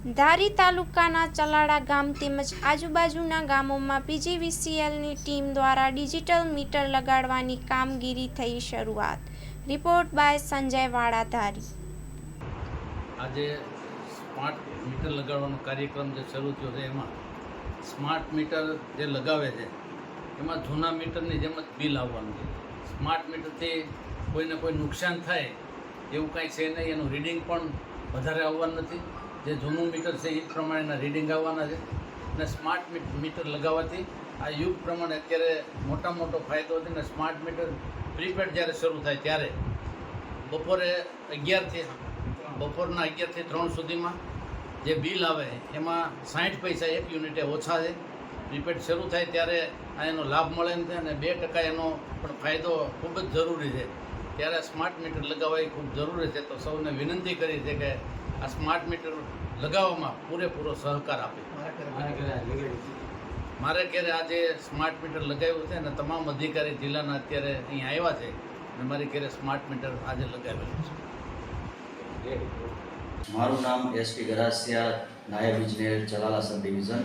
ધારી તાલુકાના ચલાડા ગામ તેમજ આજુબાજુના ગામોમાં પીજીવીસીએલની ટીમ દ્વારા ડિજિટલ મીટર લગાડવાની કામગીરી થઈ શરૂઆત. રિપોર્ટ બાય સંજય વાળા, ધારી. આજે સ્માર્ટ મીટર લગાડવાનો કાર્યક્રમ જે શરૂ થયો છે એમાં સ્માર્ટ મીટર જે લગાવે છે એમાં જૂના મીટરની જેમ જ બિલ આવવાનું છે. સ્માર્ટ મીટરથી કોઈને કોઈ નુકસાન થાય એવું કાંઈ છે નહીં. એનું રીડિંગ પણ વધારે આવવાનું નથી. જે જૂનું મીટર છે એ પ્રમાણેના રીડિંગ આવવાના છે. અને સ્માર્ટ મીટર લગાવવાથી આ યુગ પ્રમાણે અત્યારે મોટો ફાયદો છે. ને સ્માર્ટ મીટર પ્રીપેડ જ્યારે શરૂ થાય ત્યારે બપોરના 11 થી 3 સુધીમાં જે બિલ આવે એમાં 60 પૈસા એક યુનિટે ઓછા છે. પ્રીપેડ શરૂ થાય ત્યારે આ એનો લાભ મળે એમ છે. અને 2% એનો પણ ફાયદો ખૂબ જ જરૂરી છે. ત્યારે સ્માર્ટ મીટર લગાવવા એ ખૂબ જરૂરી છે. તો સૌને વિનંતી કરી છે કે આ સ્માર્ટ મીટર લગાવવામાં પૂરેપૂરો સહકાર આપે. મારે ઘરે આજે સ્માર્ટ મીટર લગાવ્યું છે અને તમામ અધિકારી જિલ્લાના અત્યારે અહીં આવ્યા છે અને મારી ઘરે સ્માર્ટ મીટર આજે લગાવેલું છે. મારું નામ એસટી ગરાસિયા, નાયબ ઇજનેર, ચલાલા સબ ડિવિઝન.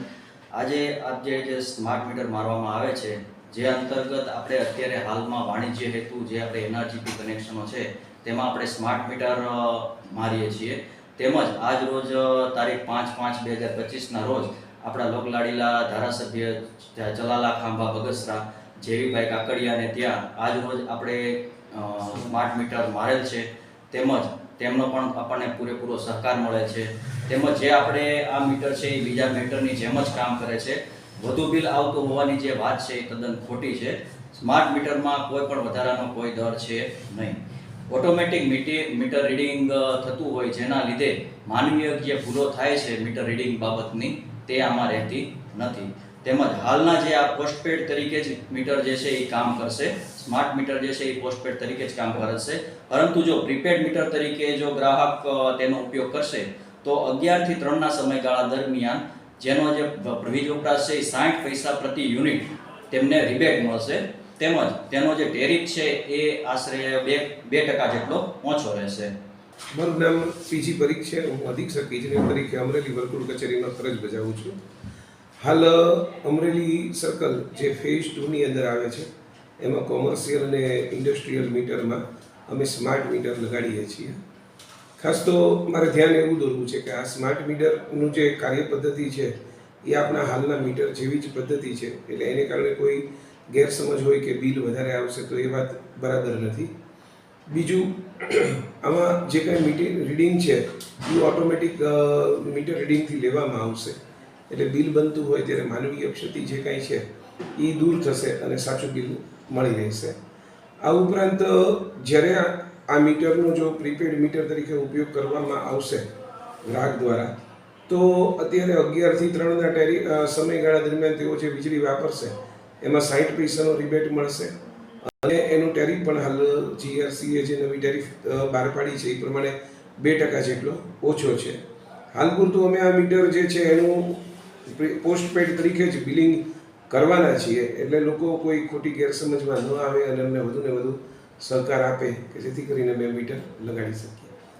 આજે જે સ્માર્ટ મીટર મારવામાં આવે છે, જે અંતર્ગત આપણે અત્યારે હાલમાં વાણિજ્ય હેતુ જે આપણે એનઆરજીપી કનેક્શનો છે તેમાં આપણે સ્માર્ટ મીટર મારીએ છીએ. તેમજ આજ રોજ તારીખ 5/5/2025ના રોજ આપણા લોકલાડીલા ધારાસભ્ય ચલાલા ખાંભા બગસરા જેવીભાઈ કાકડિયાને ત્યાં આજ રોજ આપણે સ્માર્ટ મીટર મારેલ છે. તેમજ તેમનો પણ આપણને પૂરેપૂરો સહકાર મળે છે. તેમજ જે આપણે આ મીટર છે એ બીજા મીટરની જેમ જ કામ કરે છે. વધુ બિલ આવતું હોવાની જે વાત છે એ તદ્દન ખોટી છે. સ્માર્ટ મીટરમાં કોઈ પણ વધારાનો કોઈ દર છે નહીં. ઓટોમેટિક મીટર રીડિંગ થતું હોય, જેના લીધે માનવીય જે ભૂલો થાય છે મીટર રીડિંગ બાબતની તે આમાં રહેતી નથી. તેમજ હાલના જે આ પોસ્ટપેડ તરીકે જ મીટર જે છે એ કામ કરશે. સ્માર્ટ મીટર જે છે એ પોસ્ટપેડ તરીકે જ કામ કરશે. પરંતુ જો પ્રીપેડ મીટર તરીકે જો ગ્રાહક તેનો ઉપયોગ કરશે તો 11 થી 3ના સમયગાળા દરમિયાન જેનો જે વીજ વપરાશ છે એ 60 પૈસા પ્રતિ યુનિટ તેમને રિબેટ મળશે. તેમજ તેનો જે ટેરિફ છે એ આશરે 2% જેટલો ઓછો રહેશે. મારું નામ પીજી પરીખ છે. હું અધિક્ષક ઇજનેર તરીકે અમરેલી વર્તુળ કચેરીમાં ફરજ બજાવું છું. હાલ અમરેલી સર્કલ જે ફેઝ 2ની અંદર આવે છે એમાં કોમર્શિયલ અને ઇન્ડસ્ટ્રીયલ મીટરમાં અમે સ્માર્ટ મીટર લગાડીએ છીએ. ખાસ તો મારે ધ્યાન એવું દોરવું છે કે આ સ્માર્ટ મીટરનું જે કાર્ય પદ્ધતિ છે એ આપણા હાલના મીટર જેવી જ પદ્ધતિ છે. એટલે એને કારણે કોઈ ગેરસમજ હોય કે બિલ વધારે આવશે તો એ વાત બરાબર નથી. બીજું, આમાં જે કંઈ મીટર રીડિંગ છે એ ઓટોમેટિક મીટર રીડિંગથી લેવામાં આવશે. એટલે બિલ બનતું હોય ત્યારે માનવીય ક્ષતિ જે કાંઈ છે એ દૂર થશે અને સાચું બિલ મળી રહેશે. આ ઉપરાંત જ્યારે આ મીટરનો જો પ્રીપેડ મીટર તરીકે ઉપયોગ કરવામાં આવશે ગ્રાહક દ્વારા, તો અત્યારે 11 થી 3ના સમયગાળા દરમિયાન તેઓ જે વીજળી વાપરશે એમાં 60 પૈસાનો રિબેટ મળશે. અને એનું ટેરિફ પણ હાલ જીઆરસીએ જે નવી ટેરિફ બહાર પાડી છે એ પ્રમાણે 2% જેટલો ઓછો છે. હાલ પૂરતું અમે આ મીટર જે છે એનું પોસ્ટપેડ તરીકે જ બિલિંગ કરવાના છીએ. એટલે લોકો કોઈ ખોટી ગેરસમજમાં ન આવે અને અમને વધુને વધુ સહકાર આપે કે જેથી કરીને અમે મીટર લગાડી શકીએ.